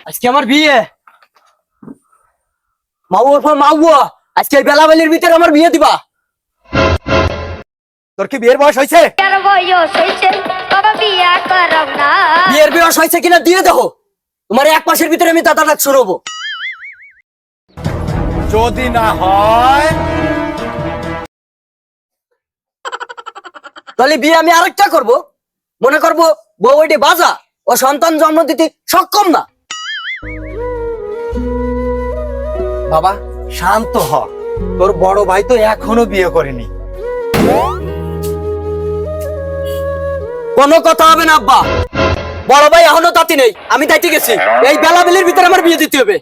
আজকে আমার বিয়ে। মাউয়া আজকে বেলাবেলির ভিতরে আমার বিয়ে দিবা। তোর কি বিয়ের বয়স হয়েছে? বিয়ের বয়স হয়েছে কিনা দিয়ে দেখো। তোমার 1 মাসের ভিতরে আমি দাদা ডাক শুনবো। যদি না হয় তাহলে বিয়ে আমি আরেকটা করব। মনে করবো বউ ওইটি বাজা, ও সন্তান জন্ম দিতে সক্ষম না। বাবা শান্ত হ, তোর বড় ভাই তো এখনো বিয়ে করেনি। কোনো কথা হবে না আব্বা, বড় ভাই এখনো তাতি নেই, আমি তাইতে গেছি। এই বেলাবেলির ভিতরে আমার বিয়ে দিতে হবে।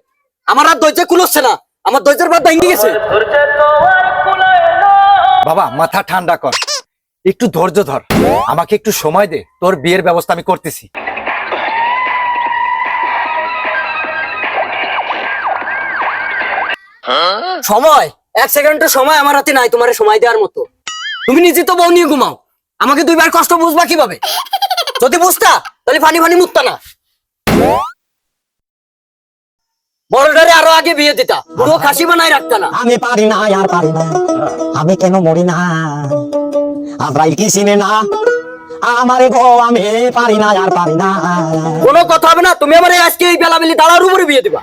আমার আর ধৈর্য কুলোচ্ছে না, আমার ধৈর্যের বাদ ভেঙে গেছে। বাবা মাথা ঠান্ডা কর, একটু ধৈর্য ধর, আমাকে একটু সময় দে, তোর বিয়ের ব্যবস্থা আমি করতেছি। সময় 1 সেকেন্ডের সময় আমার হাতে নাই তোমার সময় দেওয়ার মতো। তুমি নিজে তো বউ নিয়ে ঘুমাও, আমাকে 2 বার কষ্ট বুঝবা কিভাবে? যদি বুঝতা তাহলে ফানি ফানি মুততা না। বড়টারে আরো আগে বিয়ে দিতা, পুরো খাসি বানাই রাখতা না। আমি পারি না আর পারি না, আমি কেন মরি না, আজরাইল কি চিনে না আমারে গো, আমি পারি না আর পারি না। কোনো কথা হবে না, তুমি আমার আজকে এই বেলাবেলি দাঁড়ার উপরে বিয়ে দিবা।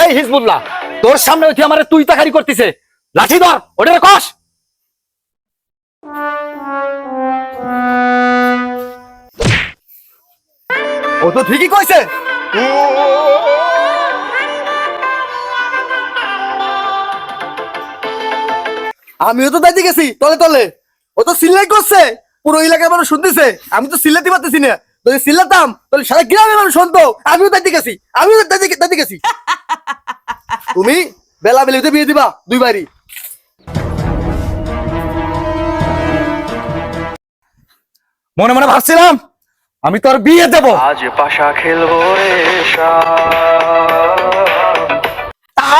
এই হিজবুল্লাহ, তোর সামনে উঠে আমারে তুই তাকারি করতেছে, লাঠি ধর, ওটারে কষ। ও তো ঠিকই কইছে। আমিও তো দাইতে গেছি তলে তলে, ও তো সিল্লাই করছে, পুরো এলাকার মানুষ শুনতেছে। আমি তো সিল্লাতে পারতেছি না, যদি সিল্লাতাম তাহলে সারা গ্রামের মানুষ শুনতো। আমিও দাইতে গেছি, আমিও দাইতে গেছি। তুমি বেলাবেলিতে বিয়ে দিবা 2 বারই। মনে মনে ভাবছিলাম আমি তোর বিয়ে দেব, আজ পাশা খেলবো রে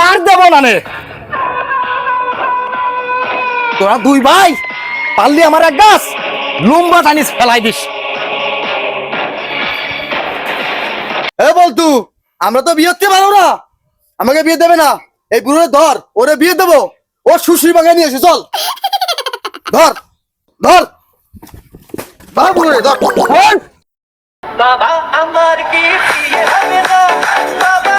আর দেব না নে। তোরা 2 ভাই পারলি আমার এক গাছ লুম্বা টানিস ফেলাই দিস। এ বলতু, আমরা তো বিয়ে হতে পারো না, আমাকে বিয়ে দেবে না। এই বুড়োরে ধর, ওরে বিয়ে দেবো। ও সুশ্রী বাগায় নিয়ে এসে চল, ধর ধর ধর বুড়োরে ধর। বাবা আমার কি বিয়ে হবে না বাবা।